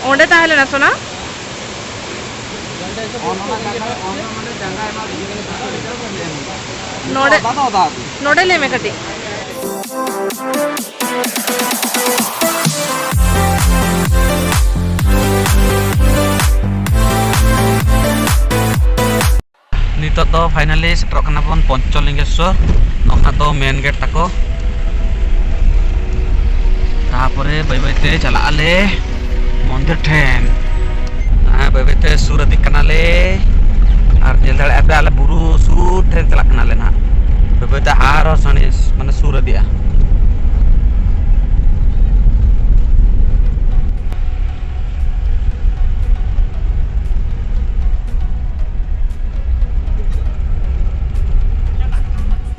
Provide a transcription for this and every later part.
ओंडे ताहले ना सोना नोडे नोडे ले में कटी नितो तो फाइनली सेटर कना बन पंचलिंगेश्वर नोना तो मेन गेट ताको तापरे बाय बायते चला आले मंदिर ठेन बाय बायते सुर दिक कनाले और जेल दाड़े आपे आले बुरु सुर ठेन चला कनाले ना बाय बायते आरो सनी माने सुर दिया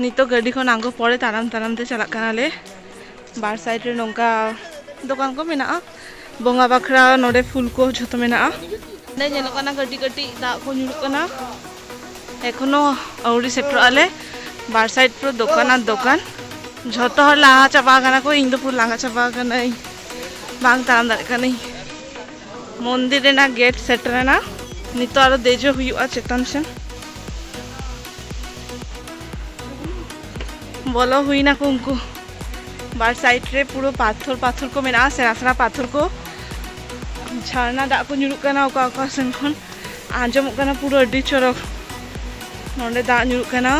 नितो गड्डी को आंगो पड़े ताराम ताराम ते चला कनाले बार साइड रे नोंका दुकान को मेना बोंगा बाखरा नोडे फुल को झोतो मेना ने नेलो कना गड्डी गड्डी दा को नुरु कना एखोनो औरी सेक्टर आले बार साइड pro दुकान झोतो हर लांगा चाबा कना को इन दो पुर लांगा चाबा कना बांग ताराम दारे कना मंदिर रे ना गेट सेक्टर ना नितो आरो देजो हुयुआ चेतन सेन बोलो हुई ना को उनको बार साइड रे पूरा पाथर पाथर को मेना सेना सेना पाथर को झरना दा को नुरुक कना ओका ओका सेन खन आंजम कना पूरा अड्डी चरक नोंडे दा नुरुक कना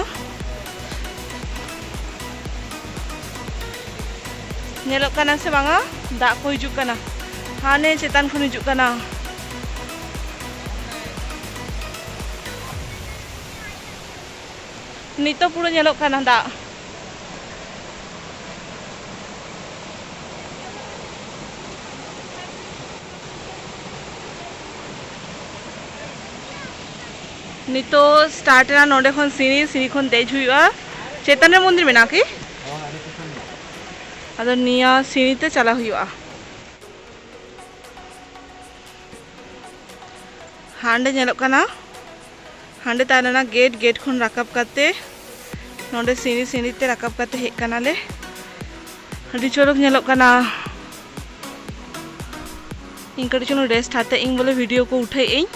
नेलोक कना से बांगा दा को हिजुक कना हाने चेतन खन हिजुक कना नितो पूरा नेलोक कना दा नितो स्टार्ट ना नोडे खन सीरी खन देज हुआ चेतन मंदिर में ना कि अदो निया सीरी ते चला हुआ हांडे नेलोक कना हांडे ताना गेट खन राकब करते नोडे सीरी ते राकब करते हेक कना ले अडी चोरक नेलोक कना इनकड़ी चुनो रेस्ट हाते इन बोले वीडियो को उठाई इन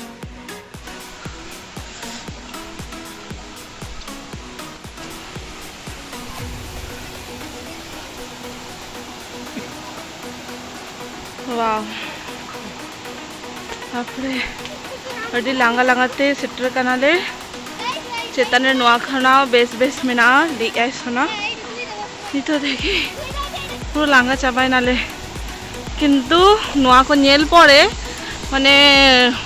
वाह आपरे अड़ी लांगा लांगाते सेटर कनाले चेतन रे नोआ खाना बेस मेना ली आई सोना नितो देखी पूरा लांगा चाबाई नाले किंतु नोआ को नेल पड़े माने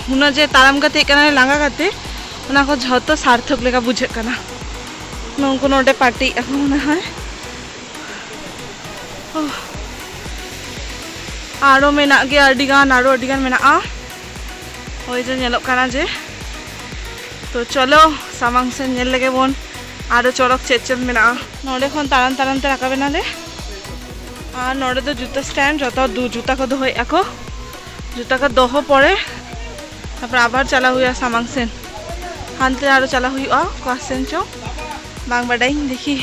हुना जे ताराम कते कना लांगा कते उना को झतो सार्थक लेका बुझे कना नोंको नोडे पार्टी ako मने है आरो मेना गे अडिगान आरो अडिगान मेना ओई जो नेलोक कना जे तो चलो सामांग से नेल लगे बोन आरो चोरक चेचल मेना नोडे खन ताराम ताराम ते राकाबे नाले आ नोडे तो जूता स्टैंड जतो दू जूता को दोहई आको जूता का दोहो पड़े तापर आबार चला हुआ सामांग से हानते आरो चला हुआ क्वेश्चन चो बांग बाडाई देखी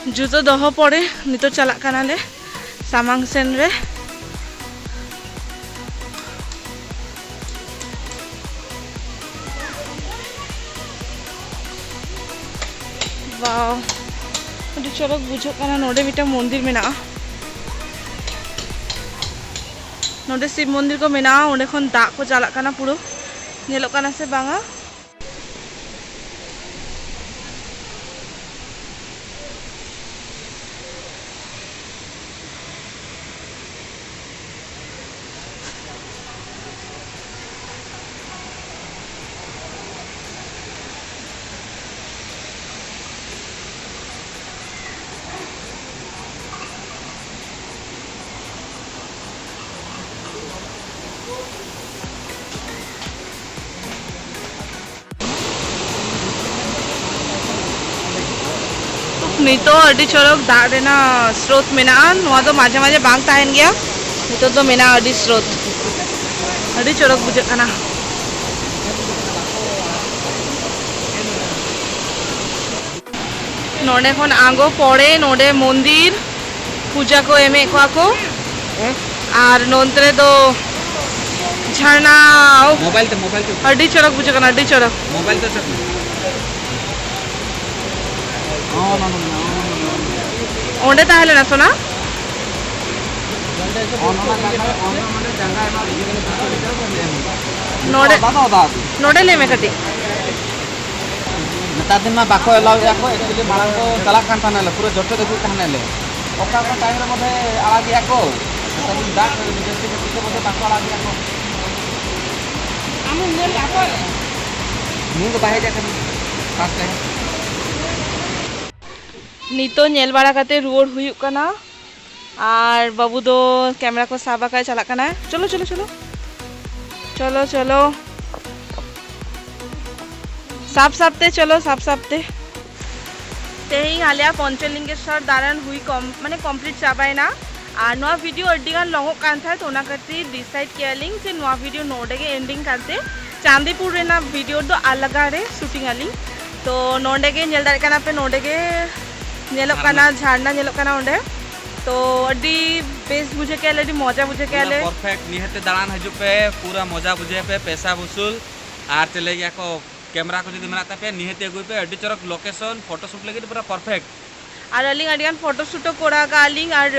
जूतो दोहो पड़े नितो चला कनाले सामांग सेन रे वाओ अभी चलो बुझो कना नोडे मिटा मंदिर में ना नोडे शिव मंदिर को मेना ओंडे खन दा को चला कना पुरो नेलोक कना से बांगा नितो अडी चोरक दाग रेना स्रोत मेना नोआ तो माजे माजे बांग ताहेन गया नितो तो मेना अडी स्रोत अडी चोरक बुझे कना नोडे खन आगो पड़े नोडे मंदिर पूजा को एमे को आर नोंतरे तो झरना मोबाइल ते अड्डी चौरक बुझे कना अड्डी चौरक मोबाइल ते सब ओंडे ताहले ना सोना नोडे नोडे ले में कटी नेता दिन में बाको एलाउ याको एक्चुअली माला को चला कान थाने पूरा जट्टे देखु थाने ले ओका का टाइम रे मधे आला गया को नेता दिन डाक जस्ती के पीछे मधे बाको आला गया को आमु नेल आको मुंग बाहे जा कर पास है नीतो नेल बाड़ा काते रुआड़ हुयुक कना और बाबू दो कैमरा को साबा का चला कना चलो चलो चलो चलो चलो साफ साफते चलो साफ साफते तेही आलिया पंचलिंगेश्वर दारान हुई कम माने कंप्लीट चाबाय ना और नवा वीडियो अड्डीगान लंगोक कान था तो ना खातिर डिसाइड कियालिंग जे नवा वीडियो नोडे के एंडिंग करते चांदीपुर रेना वीडियो दो अलगा रे शूटिंग आलिंग तो नोडे के नेल दारे काना पे नोडे के नेलोक काना झरना नेलोक काना ओंडे तो अड्डी बेस बुझे के अड्डी मजा बुझे के आले परफेक्ट निहते दालान हजू पे पूरा मजा बुझे पे पैसा वसूल आर चले गया को कैमरा को जदी मनाता पे निहते गई पे अड्डी चरक लोकेशन फोटोशूट लगे पूरा परफेक्ट और अलिंग अडियान फोटोशूट कोड़ा का अलिंग और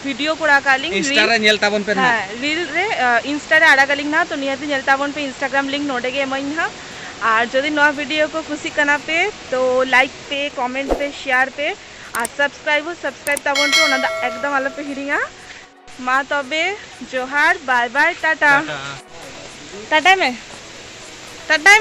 वीडियो कोड़ा का अलिंग इंस्टा रे नेल ताबन पे ना रील रे इंस्टा रे आड़ा का लिंक ना तो निहते नेल ताबन पे इंस्टाग्राम लिंक नोडे के एमइन हा और जदी नवा वीडियो को खुशी कना पे तो लाइक पे कमेंट पे शेयर पे और सब्सक्राइब ताबन पे ओना एकदम आलो पे हिरिंगा मा तबे जोहार बाय बाय टाटा टाटा में टाटा